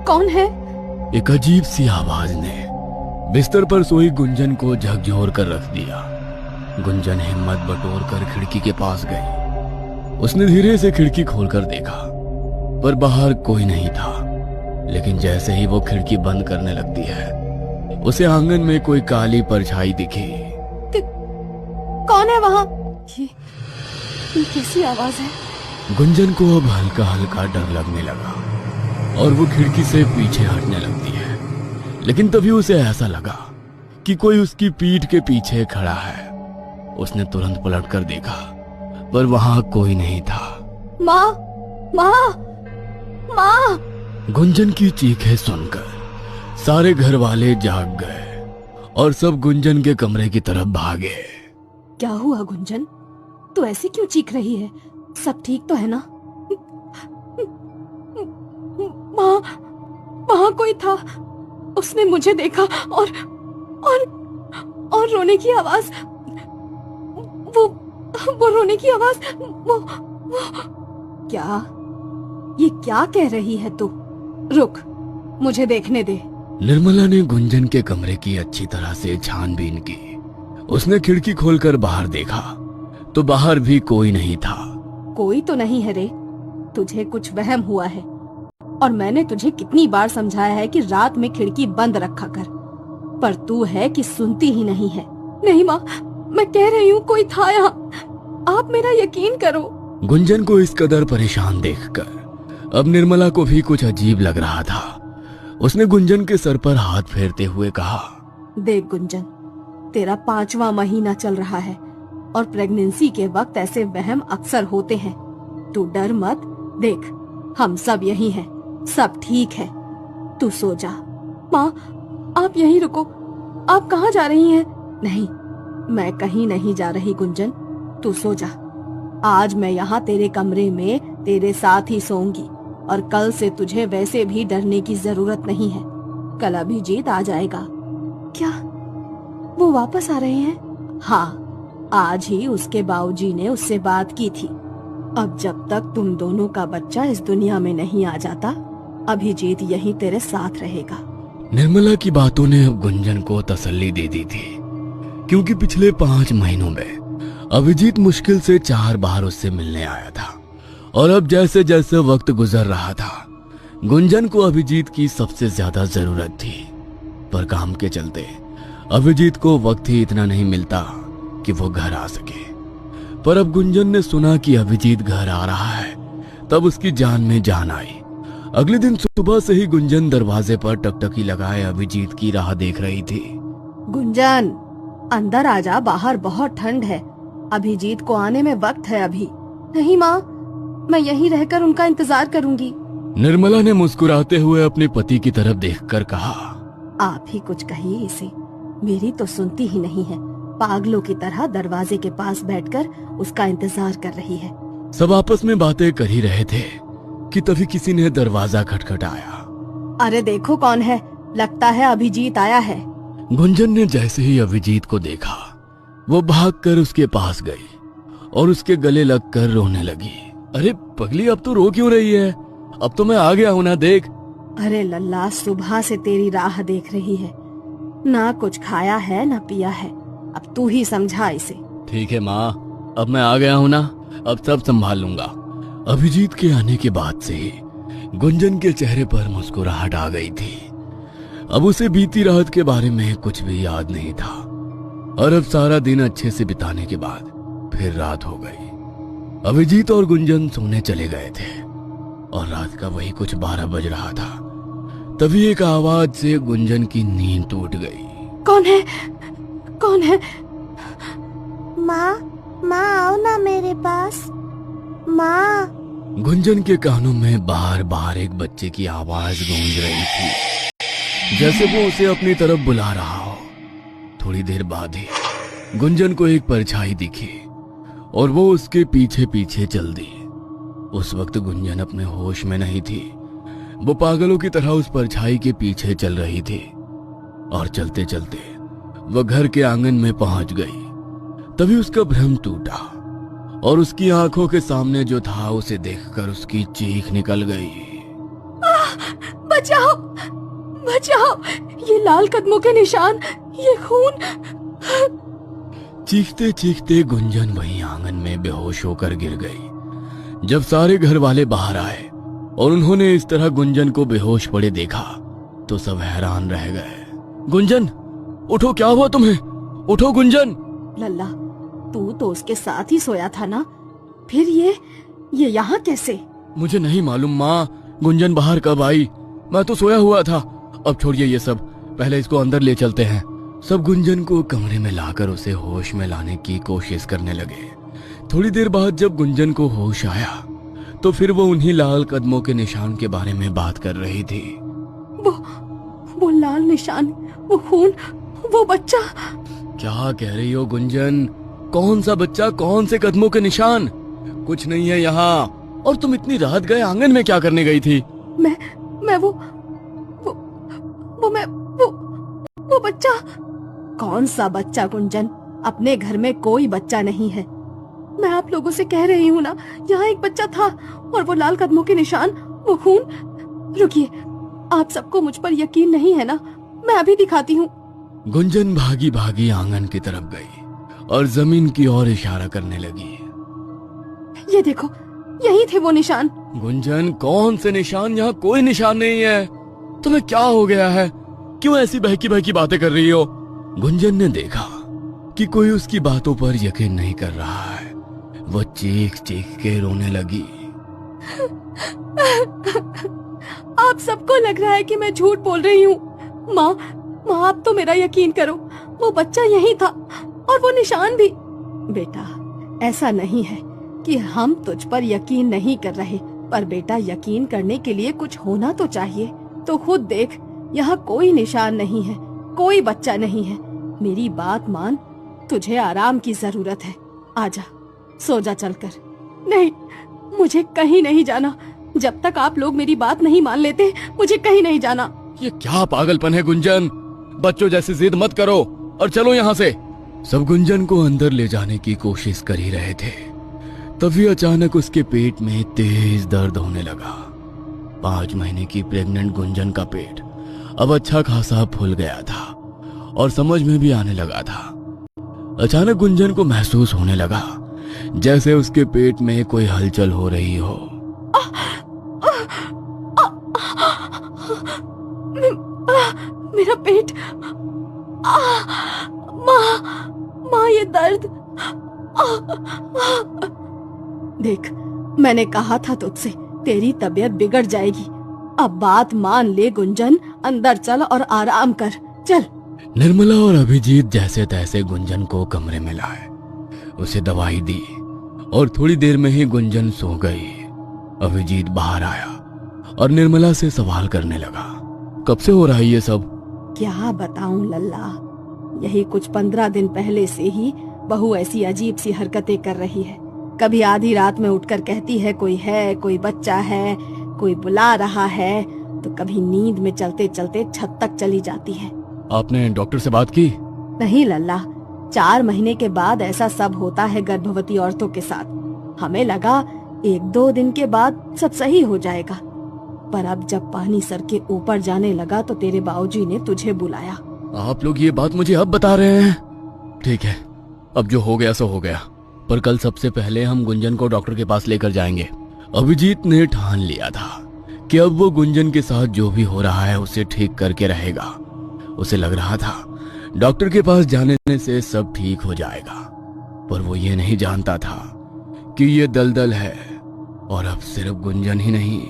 कौन है? एक अजीब सी आवाज ने बिस्तर पर सोई गुंजन को झकझोर कर रख दिया। गुंजन हिम्मत बटोर कर खिड़की के पास गई। उसने धीरे से खिड़की खोलकर देखा, पर बाहर कोई नहीं था। लेकिन जैसे ही वो खिड़की बंद करने लगती है, उसे आंगन में कोई काली परछाई दिखी। कौन है वहां? ये कैसी आवाज है? गुंजन को अब हल्का हल्का डर लगने लगा और वो खिड़की से पीछे हटने लगती है। लेकिन तभी उसे ऐसा लगा कि कोई उसकी पीठ के पीछे खड़ा है। उसने तुरंत पलटकर देखा, पर वहां कोई नहीं था। माँ, माँ, माँ! गुंजन की चीखें सुनकर सारे घर वाले जाग गए और सब गुंजन के कमरे की तरफ भागे। क्या हुआ गुंजन? तू ऐसे क्यों चीख रही है? सब ठीक तो है ना? माँ, वहां कोई था। उसने मुझे देखा और रोने की आवाज, वो रोने की आवाज, वो क्या? ये क्या कह रही है तू? रुक, मुझे देखने दे। निर्मला ने गुंजन के कमरे की अच्छी तरह से छानबीन की। उसने खिड़की खोलकर बाहर देखा तो बाहर भी कोई नहीं था। कोई तो नहीं है रे, तुझे कुछ वहम हुआ है। और मैंने तुझे कितनी बार समझाया है कि रात में खिड़की बंद रखा कर, पर तू है कि सुनती ही नहीं है। नहीं माँ, मैं कह रही हूँ कोई था यहाँ। आप मेरा यकीन करो। गुंजन को इस कदर परेशान देखकर अब निर्मला को भी कुछ अजीब लग रहा था। उसने गुंजन के सर पर हाथ फेरते हुए कहा, देख गुंजन, तेरा 5वां महीना चल रहा है और प्रेगनेंसी के वक्त ऐसे वहम अक्सर होते हैं। तू डर मत। देख, हम सब यही हैं, सब ठीक है। तू सो जा। माँ, आप यहीं रुको। आप कहाँ जा रही हैं? नहीं, मैं कहीं नहीं जा रही गुंजन, तू सो जा। आज मैं यहाँ तेरे कमरे में तेरे साथ ही सोऊंगी और कल से तुझे वैसे भी डरने की जरूरत नहीं है। कल अभिजीत आ जाएगा। क्या वो वापस आ रहे हैं? हाँ, आज ही उसके बाबूजी ने उससे बात की थी। अब जब तक तुम दोनों का बच्चा इस दुनिया में नहीं आ जाता, अभिजीत यहीं तेरे साथ रहेगा। निर्मला की बातों ने अब गुंजन को तसल्ली दे दी थी, क्योंकि पिछले 5 महीनों में अभिजीत मुश्किल से 4 बार उससे मिलने आया था। और अब जैसे जैसे वक्त गुजर रहा था, गुंजन को अभिजीत की सबसे ज्यादा जरूरत थी। पर काम के चलते अभिजीत को वक्त ही इतना नहीं मिलता कि वो घर आ सके। पर अब गुंजन ने सुना कि अभिजीत घर आ रहा है, तब उसकी जान में जान आई। अगले दिन सुबह से ही गुंजन दरवाजे पर टकटकी लगाए अभिजीत की राह देख रही थी। गुंजन, अंदर आजा, बाहर बहुत ठंड है। अभिजीत को आने में वक्त है अभी। नहीं माँ, मैं यहीं रहकर उनका इंतजार करूंगी। निर्मला ने मुस्कुराते हुए अपने पति की तरफ देखकर कहा, आप ही कुछ कहिए इसे, मेरी तो सुनती ही नहीं है। पागलों की तरह दरवाजे के पास बैठकर उसका इंतजार कर रही है। सब आपस में बातें कर ही रहे थे कि तभी किसी ने दरवाजा खटखटाया। अरे देखो कौन है, लगता है अभिजीत आया है। गुंजन ने जैसे ही अभिजीत को देखा, वो भागकर उसके पास गई और उसके गले लगकर रोने लगी। अरे पगली, अब तो रो क्यों रही है? अब तो मैं आ गया हूं ना, देख। अरे लल्ला, सुबह से तेरी राह देख रही है, ना कुछ खाया है ना पिया है। अब तू ही समझा इसे। ठीक है माँ, अब मैं आ गया हूं ना, अब सब संभाल लूंगा। अभिजीत के आने के बाद से ही गुंजन के चेहरे पर मुस्कुराहट आ गई थी। अब उसे बीती रात के बारे में कुछ भी याद नहीं था। और अब सारा दिन अच्छे से बिताने के बाद फिर रात हो गई। अभिजीत और गुंजन सोने चले गए थे और रात का वही कुछ 12 बज रहा था। तभी एक आवाज से गुंजन की नींद टूट गई। कौन है? कौन है? माँ, माँ आओ ना मेरे पास। माँ। गुंजन के कानों में बार बार एक बच्चे की आवाज गूंज रही थी, जैसे वो उसे अपनी तरफ बुला रहा हो। थोड़ी देर बाद ही गुंजन को एक परछाई दिखी और वो उसके पीछे पीछे चल दी। उस वक्त गुंजन अपने होश में नहीं थी। वो पागलों की तरह उस परछाई के पीछे चल रही थी और चलते चलते वह घर के आंगन में पहुंच गई। तभी उसका भ्रम टूटा और उसकी आंखों के सामने जो था उसे देखकर उसकी चीख निकल गई। बचाओ, बचाओ, ये लाल कदमों के निशान, ये खून। चीखते चीखते गुंजन वहीं आंगन में बेहोश होकर गिर गई। जब सारे घर वाले बाहर आए और उन्होंने इस तरह गुंजन को बेहोश पड़े देखा तो सब हैरान रह गए। गुंजन, उठो, क्या हुआ तुम्हें? उठो गुंजन। लल्ला, तू तो उसके साथ ही सोया था ना, फिर ये यहाँ कैसे? मुझे नहीं मालूम माँ, गुंजन बाहर कब आई? मैं तो सोया हुआ था। अब छोड़िए ये सब, पहले इसको अंदर ले चलते हैं। सब गुंजन को कमरे में लाकर उसे होश में लाने की कोशिश करने लगे। थोड़ी देर बाद जब गुंजन को होश आया तो फिर वो उन्हीं लाल कदमों के निशान के बारे में बात कर रही थी। वो लाल निशान, वो खून, वो बच्चा। क्या कह रही हो गुंजन? कौन सा बच्चा, कौन से कदमों के निशान? कुछ नहीं है यहाँ। और तुम इतनी रात गए आंगन में क्या करने गई थी? मैं वो बच्चा। कौन सा बच्चा गुंजन? अपने घर में कोई बच्चा नहीं है। मैं आप लोगों से कह रही हूँ ना, यहाँ एक बच्चा था और वो लाल कदमों के निशान, वो खून। रुकिए, आप सबको मुझ पर यकीन नहीं है ना? मैं अभी दिखाती हूँ। गुंजन भागी भागी आंगन की तरफ गई और जमीन की ओर इशारा करने लगी। ये देखो, यही थे वो निशान। गुंजन, कौन से निशान? यहाँ कोई निशान नहीं है। तुम्हें क्या हो गया है? क्यों ऐसी बहकी बहकी बातें कर रही हो? गुंजन ने देखा कि कोई उसकी बातों पर यकीन नहीं कर रहा है। वो चीख चीख के रोने लगी। आप सबको लग रहा है कि मैं झूठ बोल रही हूँ। माँ, आप तो मेरा यकीन करो, वो बच्चा यही था और वो निशान भी। बेटा, ऐसा नहीं है कि हम तुझ पर यकीन नहीं कर रहे, पर बेटा यकीन करने के लिए कुछ होना तो चाहिए। तो खुद देख, यहाँ कोई निशान नहीं है, कोई बच्चा नहीं है। मेरी बात मान, तुझे आराम की जरूरत है। आजा, सो जा चलकर। नहीं, मुझे कहीं नहीं जाना। जब तक आप लोग मेरी बात नहीं मान लेते, मुझे कहीं नहीं जाना। ये क्या पागलपन है गुंजन? बच्चों जैसी जिद मत करो और चलो यहाँ से। सब गुंजन को अंदर ले जाने की कोशिश कर ही रहे थे, तभी अचानक उसके पेट में तेज दर्द होने लगा। 5 महीने की प्रेग्नेंट गुंजन का पेट अब अच्छा खासा फूल गया था और समझ में भी आने लगा था। अचानक गुंजन को महसूस होने लगा जैसे उसके पेट में कोई हलचल हो रही हो। मेरा पेट। माँ, ये दर्द। देख, मैंने कहा था तुझसे, तेरी तबीयत बिगड़ जाएगी। अब बात मान ले गुंजन, अंदर चल और आराम कर। चल। निर्मला और अभिजीत जैसे तैसे गुंजन को कमरे में लाए, उसे दवाई दी और थोड़ी देर में ही गुंजन सो गई। अभिजीत बाहर आया और निर्मला से सवाल करने लगा, कब से हो रहा है ये सब? क्या बताऊं लल्ला, यही कुछ 15 दिन पहले से ही बहू ऐसी अजीब सी हरकतें कर रही है। कभी आधी रात में उठकर कहती है कोई है, कोई बच्चा है, कोई बुला रहा है, तो कभी नींद में चलते चलते छत तक चली जाती है। आपने डॉक्टर से बात की? नहीं लल्ला, 4 महीने के बाद ऐसा सब होता है गर्भवती औरतों के साथ। हमें लगा 1-2 दिन के बाद सब सही हो जाएगा, पर अब जब पानी सर के ऊपर जाने लगा तो तेरे बाबूजी ने तुझे बुलाया। आप लोग ये बात मुझे अब बता रहे हैं? ठीक है, अब जो हो गया सो हो गया, पर कल सबसे पहले हम गुंजन को डॉक्टर के पास लेकर जाएंगे। अभिजीत ने ठान लिया था कि अब वो गुंजन के साथ जो भी हो रहा है उसे ठीक करके रहेगा। उसे लग रहा था डॉक्टर के पास जाने से सब ठीक हो जाएगा, पर वो ये नहीं जानता था कि ये दलदल है। और अब सिर्फ गुंजन ही नहीं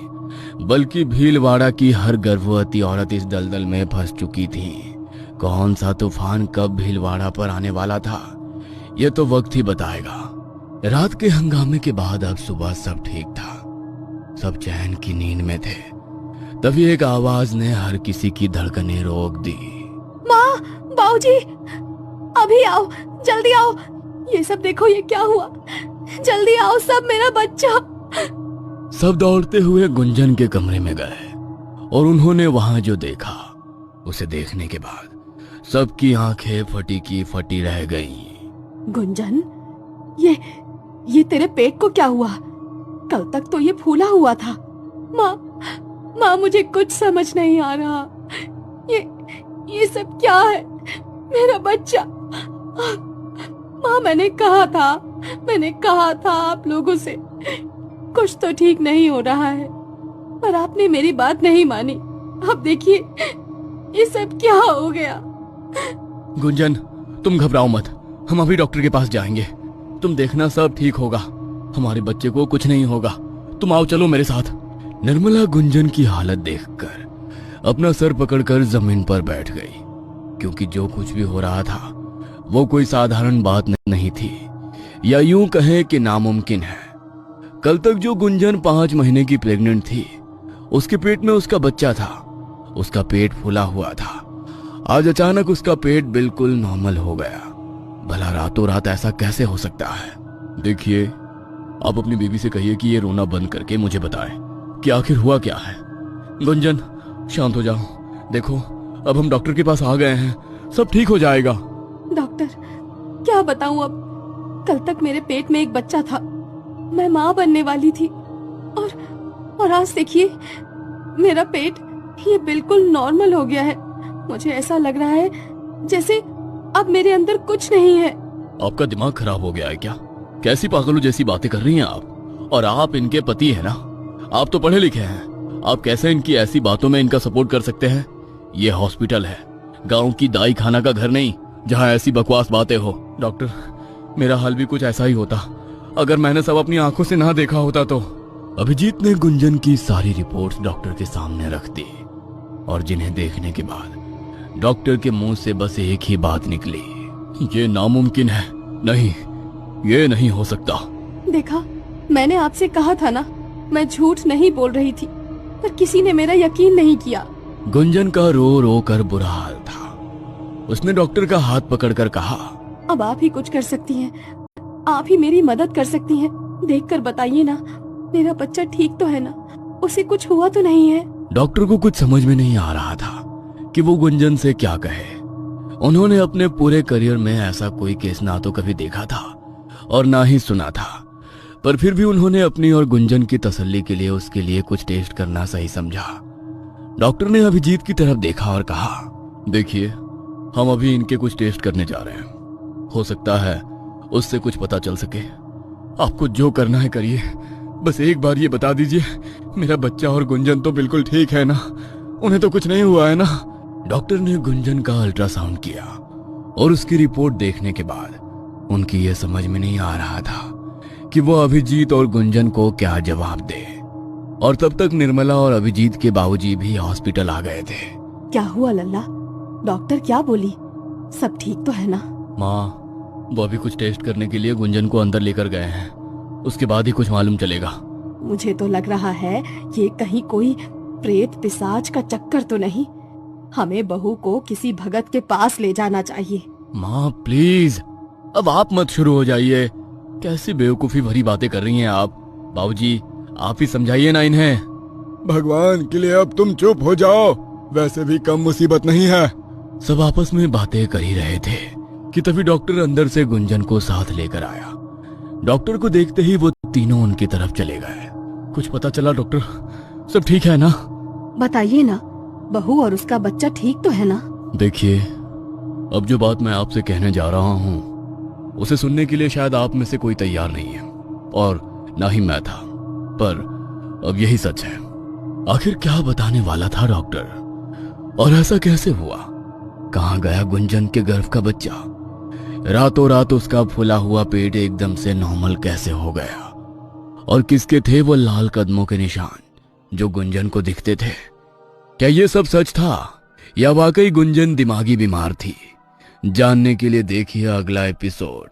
बल्कि भीलवाड़ा की हर गर्भवती औरत इस दलदल में फंस चुकी थी। कौन सा तूफान कब भीलवाड़ा पर आने वाला था, ये तो वक्त ही बताएगा। रात के हंगामे के बाद अब सुबह सब ठीक था, सब चैन की नींद में थे। तभी एक आवाज ने हर किसी की धड़कनें रोक दी। माँ, बाबूजी, अभी आओ, जल्दी आओ। ये सब देखो, ये क्या हुआ? जल्दी आओ सब, मेरा बच्चा। सब दौड़ते हुए गुंजन के कमरे में गए और उन्होंने वहां जो देखा उसे देखने के बाद सबकी आंखें फटी की फटी रह गईं। गुंजन, ये तेरे पेट को क्या हुआ? कल तक तो ये फूला हुआ था। माँ मुझे कुछ समझ नहीं आ रहा। ये सब क्या है? मेरा बच्चा। माँ मैंने कहा था आप लोगों से कुछ तो ठीक नहीं हो रहा है, पर आपने मेरी बात नहीं मानी। अब देखिए ये सब क्या हो गया। गुंजन, तुम घबराओ मत, हम अभी डॉक्टर के पास जाएंगे। तुम देखना सब ठीक होगा, हमारे बच्चे को कुछ नहीं होगा। तुम आओ, चलो मेरे साथ। निर्मला गुंजन की हालत देखकर अपना सर पकड़कर जमीन पर बैठ गई, क्योंकि जो कुछ भी हो रहा था वो कोई साधारण बात नहीं थी, या यूं कहें कि नामुमकिन है। कल तक जो गुंजन 5 महीने की प्रेग्नेंट थी, उसके पेट में उसका बच्चा था, उसका पेट फूला हुआ था। आज अचानक उसका पेट बिल्कुल नॉर्मल हो गया। भला रातों रात ऐसा कैसे हो सकता है? देखिए, आप अपनी बीवी से कहिए कि ये रोना बंद करके मुझे बताए कि आखिर हुआ क्या है। गुंजन, शांत हो जाओ। देखो, अब हम डॉक्टर के पास आ गए हैं, सब ठीक हो जाएगा। डॉक्टर, क्या बताऊं अब? कल तक मेरे पेट में एक बच्चा था, मैं माँ बनने वाली थी, और आज देखिए मेरा पेट ये बिल्कुल नॉर्मल हो गया है। मुझे ऐसा लग रहा है जैसे अब मेरे अंदर कुछ नहीं है। आपका दिमाग खराब हो गया है क्या? कैसी पागलों जैसी बातें कर रही हैं आप? और आप इनके पति है ना? आप तो पढ़े लिखे हैं, आप कैसे इनकी ऐसी बातों में इनका सपोर्ट कर सकते हैं? ये हॉस्पिटल है, गांव की दाई खाना का घर नहीं, जहां ऐसी बकवास बातें हो। डॉक्टर, मेरा हाल भी कुछ ऐसा ही होता अगर मैंने सब अपनी आंखों से ना देखा होता तो। अभिजीत ने गुंजन की सारी रिपोर्ट्स डॉक्टर के सामने रख दी, और जिन्हें देखने के बाद डॉक्टर के मुंह से बस एक ही बात निकली, ये नामुमकिन है। नहीं, ये नहीं हो सकता। देखा, मैंने आपसे कहा था ना, मैं झूठ नहीं बोल रही थी, पर किसी ने मेरा यकीन नहीं किया। गुंजन का रो रो कर बुरा हाल था। उसने डॉक्टर का हाथ पकड़कर कहा, अब आप ही कुछ कर सकती हैं, आप ही मेरी मदद कर सकती हैं। देखकर बताइए ना, मेरा बच्चा ठीक तो है ना? उसे कुछ हुआ तो नहीं है? डॉक्टर को कुछ समझ में नहीं आ रहा था कि वो गुंजन से क्या कहे। उन्होंने अपने पूरे करियर में ऐसा कोई केस ना तो कभी देखा था और ना ही सुना था, पर फिर भी उन्होंने अपनी और गुंजन की तसल्ली के लिए उसके लिए कुछ टेस्ट करना सही समझा। डॉक्टर ने अभिजीत की तरफ देखा और कहा, देखिए, हम अभी इनके कुछ टेस्ट करने जा रहे हैं, हो सकता है उससे कुछ पता चल सके। आपको जो करना है करिए, बस एक बार ये बता दीजिए, मेरा बच्चा और गुंजन तो बिल्कुल ठीक है ना? उन्हें तो कुछ नहीं हुआ है ना? डॉक्टर ने गुंजन का अल्ट्रासाउंड किया, और उसकी रिपोर्ट देखने के बाद उनकी ये समझ में नहीं आ रहा था कि वो अभिजीत और गुंजन को क्या जवाब दे। और तब तक निर्मला और अभिजीत के बाबूजी भी हॉस्पिटल आ गए थे। क्या हुआ लल्ला? डॉक्टर क्या बोली? सब ठीक तो है ना? माँ, वो अभी कुछ टेस्ट करने के लिए गुंजन को अंदर लेकर गए हैं, उसके बाद ही कुछ मालूम चलेगा। मुझे तो लग रहा है ये कहीं कोई प्रेत पिशाच का चक्कर तो नहीं। हमें बहू को किसी भगत के पास ले जाना चाहिए। माँ प्लीज, अब आप मत शुरू हो जाइए। कैसी बेवकूफी भरी बातें कर रही हैं आप? बाबूजी, आप ही समझाइए ना इन्हें। भगवान के लिए अब तुम चुप हो जाओ, वैसे भी कम मुसीबत नहीं है। सब आपस में बातें कर ही रहे थे कि तभी डॉक्टर अंदर से गुंजन को साथ लेकर आया। डॉक्टर को देखते ही वो तीनों उनकी तरफ चले गए। कुछ पता चला डॉक्टर? सब ठीक है ना? बताइए ना, बहू और उसका बच्चा ठीक तो है ना? देखिए, अब जो बात मैं आपसे कहने जा रहा हूँ उसे सुनने के लिए शायद आप में से कोई तैयार नहीं है, और ना ही मैं था, पर अब यही सच है। आखिर क्या बताने वाला था डॉक्टर? और ऐसा कैसे हुआ? कहाँ गया गुंजन के गर्भ का बच्चा? रातों रात उसका फूला हुआ पेट एकदम से नॉर्मल कैसे हो गया? और किसके थे वो लाल कदमों के निशान जो गुंजन को दिखते थे? क्या ये सब सच था या वाकई गुंजन दिमागी बीमार थी? जानने के लिए देखिए अगला एपिसोड।